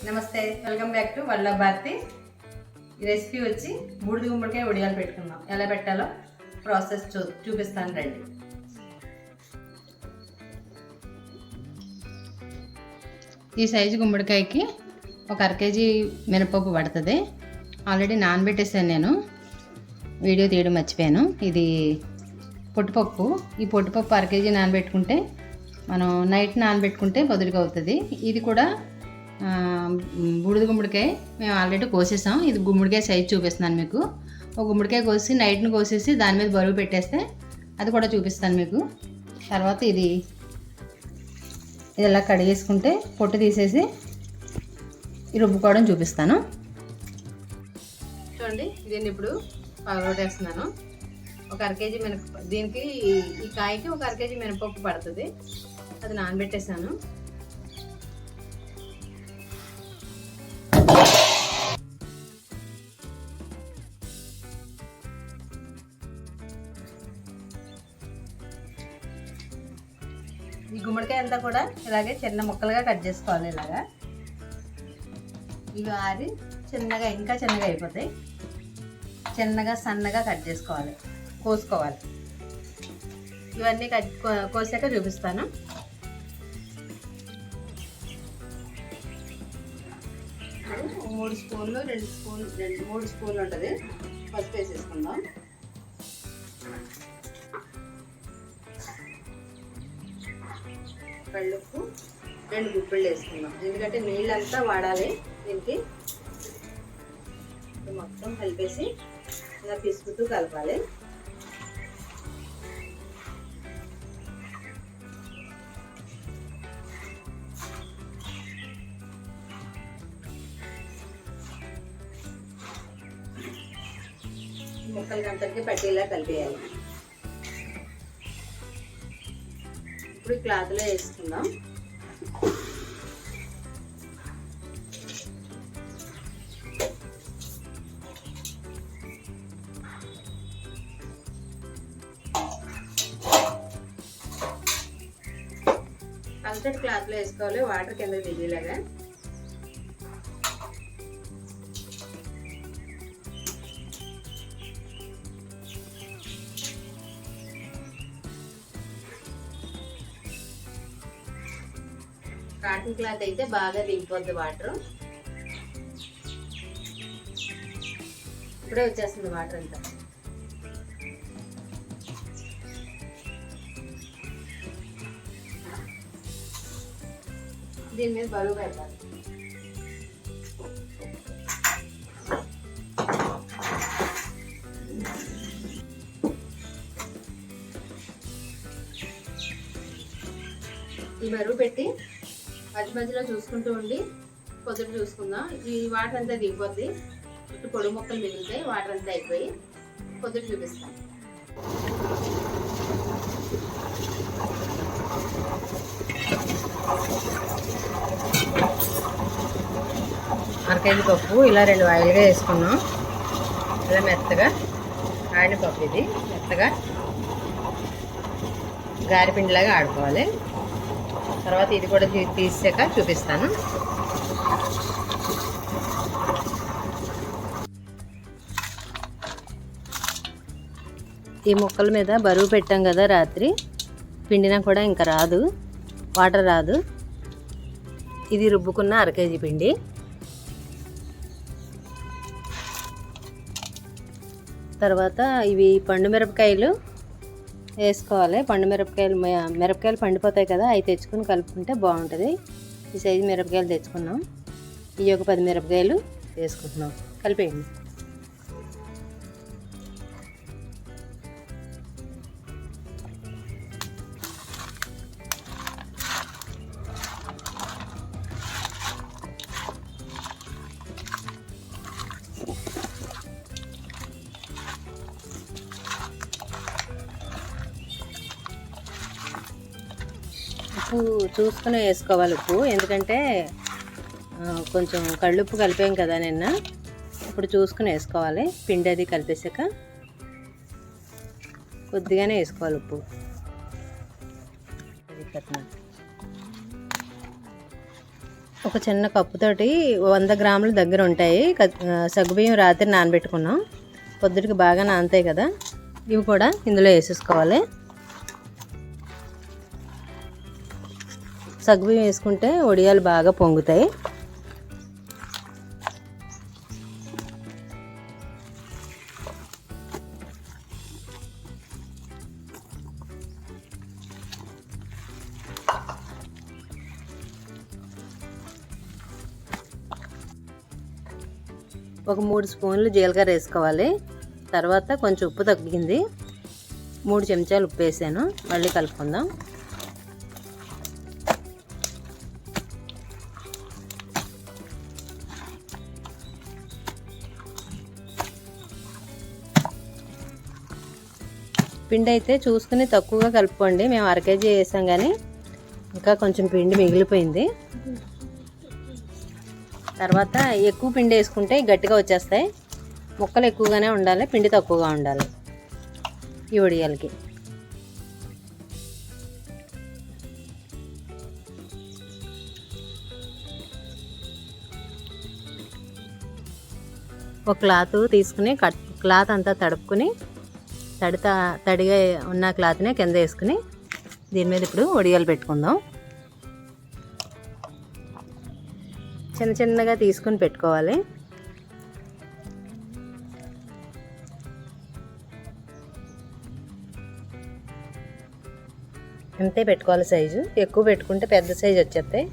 నమస్తే, welcome back to వల్ల భారతి. ఈ రెసిపీ వచ్చి బూడిద గుమ్మడికాయ వడియాలు పెట్టుకుందాం. ఎలా పెట్టాలో ప్రాసెస్ చూపిస్తాను రండి. ఈ సైజు గుమ్మడికాయకి ఒక అర కేజీ మినపప్పు పడుతుంది. ఆల్రెడీ నానబెట్టేసాను, నేను వీడియో తీయడం మర్చిపోయాను. ఇది పొట్టుపప్పు. ఈ పొట్టుపప్పు అర కేజీ నానబెట్టుకుంటే మనం నైట్ నానబెట్టుకుంటే పొద్దుటికి అవుతుంది. ఇది కూడా బూడిద గుమ్మడికాయ మేము ఆల్రెడీ కోసేసాం. ఇది గుమ్మడికాయ సైజ్ చూపిస్తున్నాను మీకు. ఒక గుమ్మడికాయ కోసి నైట్ని కోసేసి దాని మీద బరువు పెట్టేస్తే అది కూడా చూపిస్తాను మీకు. తర్వాత ఇది ఇలా కడిగేసుకుంటే పొట్టు తీసేసి ఈ రుబ్బుకోవడం చూపిస్తాను. చూడండి, దీన్ని ఇప్పుడు పగలగొట్టేస్తున్నాను. ఒక అర కేజీ దీనికి ఈ కాయకి ఒక అర కేజీ మినపప్పు పడుతుంది. అది నానబెట్టేసాను. ఈ గుమ్మడికాయ అంతా కూడా ఇలాగే చిన్న ముక్కలుగా కట్ చేసుకోవాలి. ఇలాగా ఇవి ఆరి చిన్నగా ఇంకా చిన్నగా అయిపోతాయి. చిన్నగా సన్నగా కట్ చేసుకోవాలి, కోసుకోవాలి. ఇవన్నీ కోసాక చూపిస్తాను. మూడు స్పూన్లు 3 స్పూన్లు ఉంటుంది. పసుపు వేసేసుకుందాం. కళ్ళుప్పు 2 గుప్పిళ్ళు వేసుకుందాం, ఎందుకంటే నీళ్ళంతా వాడాలి దీనికి. మొత్తం కలిపేసి ఇలా పిసుకుతూ కలపాలి. ముక్కలకి అంతటికి పట్టేలా కలిపేయాలి. ఇప్పుడు క్లాత్లో వేసుకుందాం. పల్చటి క్లాత్లో వేసుకోవాలి, వాటర్ కింద దిగేలాగా. కాటన్ క్లాత్ అయితే బాగా దిగిపోద్ది వాటర్. ఇప్పుడే వచ్చేస్తుంది వాటర్ అంతా. దీని మీద బరువు పెట్టాలి. ఈ బరువు పెట్టి మధ్యలో చూసుకుంటూ ఉండి పొద్దుట చూసుకుందాం. ఈ వాటర్ అంతా దిగిపోద్ది. ఇటు పొడి మొక్కలు మిగులుతాయి. వాటర్ అంతా అయిపోయి పొద్దుట చూపిస్తాం. అర కేజీ పప్పు ఇలా 2 వాయిలుగా వేసుకున్నాం. ఇలా మెత్తగా ఆడిన పప్పు. ఇది మెత్తగా గారెపిండిలాగా ఆడుకోవాలి. తర్వాత ఇది కూడా తీసాక చూపిస్తాను. ఈ ముక్కల మీద బరువు పెట్టాం కదా రాత్రి, పిండినా కూడా ఇంకా రాదు, వాటర్ రాదు. ఇది రుబ్బుకున్న అర కేజీ పిండి. తర్వాత ఇవి పండు మిరపకాయలు వేసుకోవాలి. పండు మిరపకాయలు పండిపోతాయి కదా, అవి తెచ్చుకొని కలుపుకుంటే బాగుంటుంది. ఈ సైజు మిరపకాయలు తెచ్చుకున్నాం. ఇవి ఒక 10 మిరపకాయలు వేసుకుంటున్నాం. కలిపేయండి. ఉప్పు చూసుకుని వేసుకోవాలి. ఉప్పు ఎందుకంటే కొంచెం కళ్ళుప్పు కలిపాం కదా నిన్న. ఇప్పుడు చూసుకుని వేసుకోవాలి. పిండి అది కలిపేసాక కొద్దిగానే వేసుకోవాలి ఉప్పు. ఒక చిన్న కప్పుతోటి 100 గ్రాముల దగ్గర ఉంటాయి సగ్గుబియ్యం రాత్రి నానబెట్టుకున్నాం. పొద్దుటికి బాగా నానతాయి కదా, ఇవి కూడా ఇందులో వేసేసుకోవాలి. సగ్గుబియ్యం వేసుకుంటే వడియాలు బాగా పొంగుతాయి. ఒక 3 స్పూన్లు జీలకర్ర వేసుకోవాలి. తర్వాత కొంచెం ఉప్పు తగ్గింది, 3 చెంచాలు ఉప్పు వేసాను. మళ్ళీ కలుపుకుందాం. పిండి అయితే చూసుకుని తక్కువగా కలుపుకోండి. మేము 1/2 కేజీ వేసాం కానీ ఇంకా కొంచెం పిండి మిగిలిపోయింది. తర్వాత ఎక్కువ పిండి వేసుకుంటే గట్టిగా వచ్చేస్తాయి. ముక్కలు ఎక్కువగానే ఉండాలి, పిండి తక్కువగా ఉండాలి ఈ వడియాలకి. ఒక క్లాత్ తీసుకుని క్లాత్ అంతా తడుపుకుని తడిగా ఉన్న క్లాత్ని కింద వేసుకుని దీని మీద ఇప్పుడు వడియాలు పెట్టుకుందాం. చిన్న చిన్నగా తీసుకుని పెట్టుకోవాలి. అంతే పెట్టుకోవాలి సైజు. ఎక్కువ పెట్టుకుంటే పెద్ద సైజు వచ్చేస్తాయి.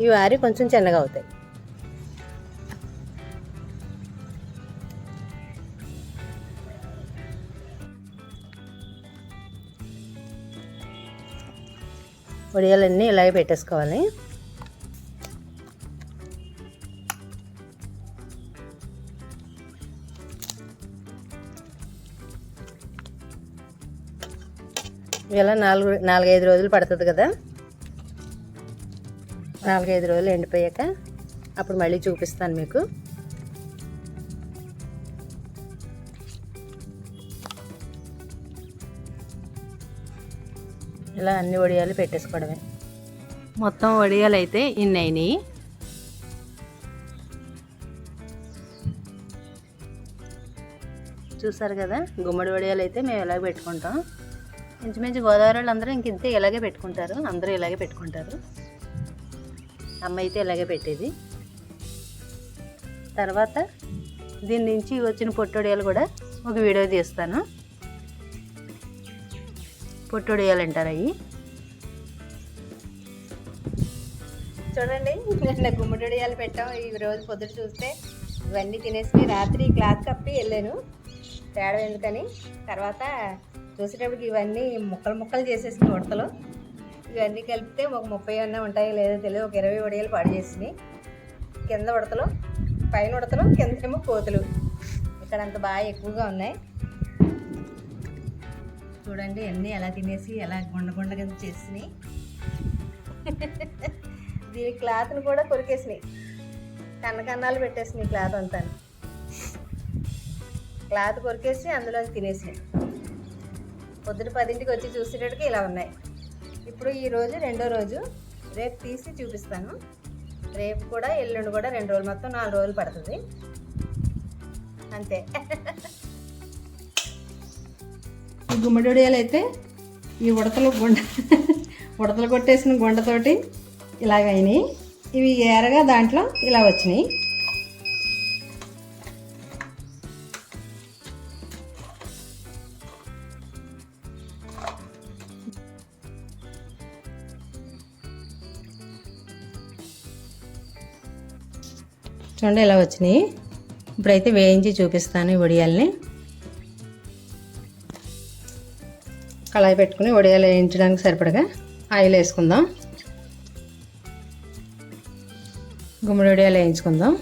ఇవి ఆరి కొంచెం చిన్నగా అవుతాయి. వడియాలన్నీ ఇలాగే పెట్టేసుకోవాలి. ఇలా 4-5 రోజులు పడుతుంది కదా. 4-5 రోజులు ఎండిపోయాక అప్పుడు మళ్ళీ చూపిస్తాను మీకు. ఇలా అన్ని వడియాలు పెట్టేసుకోవడమే. మొత్తం వడియాలు అయితే ఇన్ని అయినాయి. చూసారు కదా, గుమ్మడి వడియాలు అయితే మేము ఇలాగే పెట్టుకుంటాం. ఇంచుమించు గోదావరి వాళ్ళు అందరూ ఇంతే ఇలాగే పెట్టుకుంటారు. అందరూ ఇలాగే పెట్టుకుంటారు. అమ్మ అయితే ఇలాగే పెట్టేది. తర్వాత దీని నుంచి వచ్చిన పొట్టొడియాలు కూడా ఒక వీడియో తీస్తాను. పొట్టొడియాలు అంటారు అవి. చూడండి, నిన్న గుమ్మడి వడియాలు పెట్టాం. ఈ రోజు పొద్దుట చూస్తే ఇవన్నీ తినేసి రాత్రి క్లాత్ కప్పి వెళ్ళాను తేడా ఎందుకని. తర్వాత చూసేటప్పటికి ఇవన్నీ ముక్కలు చేసేసిన ఉడతలు. ఇవన్నీ కలిపితే ఒక 30 అన్నా ఉంటాయో లేదో తెలియదు. ఒక 20 వడియాలు పాడు చేసినాయి. కింద ఉడతలు, పైన ఉడతలు, కిందేమో కోతులు. ఇక్కడ అంత బాగా ఎక్కువగా ఉన్నాయి. చూడండి అన్నీ ఎలా తినేసి ఎలా గుండ కింద చేసినాయి. దీని క్లాత్ని కూడా కొరికేసినాయి. కన్నకన్నాలు పెట్టేసినాయి క్లాత్ అంతా. క్లాత్ కొరికేసి అందులో తినేసినాయి. పొద్దున 10ంటికి వచ్చి చూసేటట్టుకి ఇలా ఉన్నాయి. ఇప్పుడు ఈరోజు 2వ రోజు. రేపు తీసి చూపిస్తాను. రేపు కూడా ఎల్లుండి కూడా 2 రోజులు, మొత్తం 4 రోజులు పడుతుంది అంతే. ఈ గుమ్మడి వడియాలు అయితే ఈ ఉడతలు కొట్టేసిన గుండతోటి ఇలాగైనాయి. ఇవి ఏరగా దాంట్లో ఇలా వచ్చినాయి. చూడండి ఇలా వచ్చినాయి. ఇప్పుడైతే వేయించి చూపిస్తాను ఈ వడియాల్ని. కళాయి పెట్టుకుని వడియాలు వేయించడానికి సరిపడగా ఆయిల్ వేసుకుందాం. గుమ్మడి వడియాలు వేయించుకుందాం.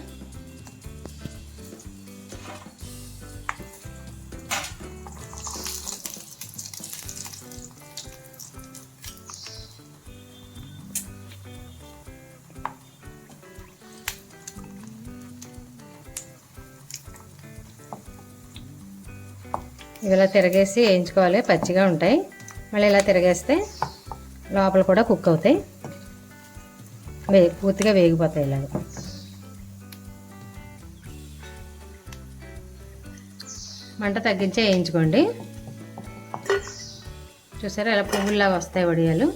ఇలా తిరగేసి వేయించుకోవాలి. పచ్చిగా ఉంటాయి. మళ్ళీ ఇలా తిరగేస్తే లోపల కూడా కుక్ అవుతాయి. పూర్తిగా వేగిపోతాయి. ఇలాగ మంట తగ్గించే వేయించుకోండి. చూసారా ఇలా పువ్వుల్లాగా వస్తాయి వడియాలు.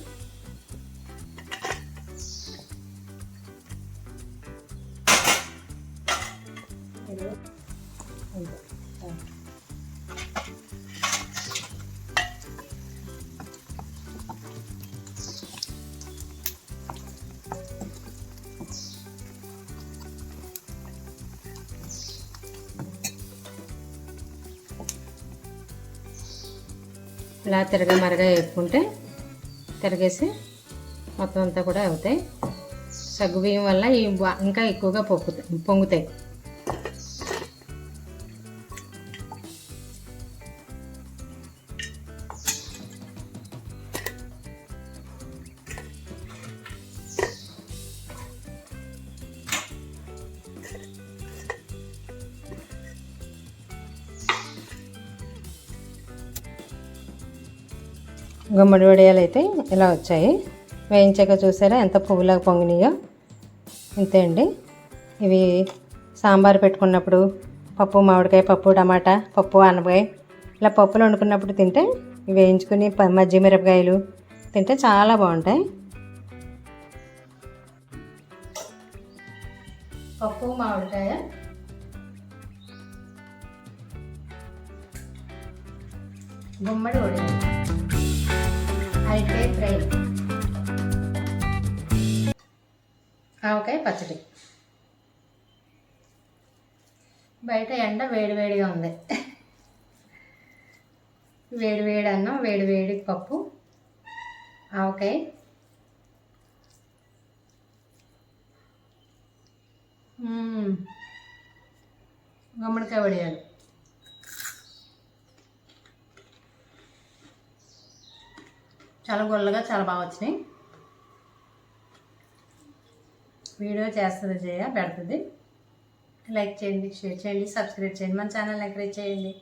ఇలా మరగా వేపుకుంటే తిరగేసి మొత్తం అంతా కూడా అవుతాయి. సగ్గుబియ్యం వల్ల ఇంకా ఎక్కువగా పొంగుతాయి. గుమ్మడి వడియాలు అయితే ఇలా వచ్చాయి. వేయించాక చూసారా ఎంత పువ్వులాగా పొంగినాయో. ఇంతే అండి. ఇవి సాంబార్ పెట్టుకున్నప్పుడు, పప్పు మామిడికాయ, పప్పు టమాటా, పప్పు ఆనపకాయ ఇలా పప్పులు వండుకున్నప్పుడు తింటే ఇవి వేయించుకుని మజ్జిగ మిరపకాయలు తింటే చాలా బాగుంటాయి. పప్పు మామిడికాయ, గుమ్మడి వడియాలు, అరటికాయ ఫ్రై, ఆవకాయ పచ్చడి. బయట ఎండ వేడివేడిగా ఉంది. వేడివేడి అన్నం, వేడివేడి పప్పు, ఆవకాయ, గుమ్మడికాయ వడియాలు. చాలా గొల్లగా చాలా బాగా వచ్చినాయి. వీడియో చేస్తుంది పెడుతుంది. లైక్ చేయండి, షేర్ చేయండి, సబ్స్క్రైబ్ చేయండి, మన ఛానల్ ఎంకరేజ్ చేయండి.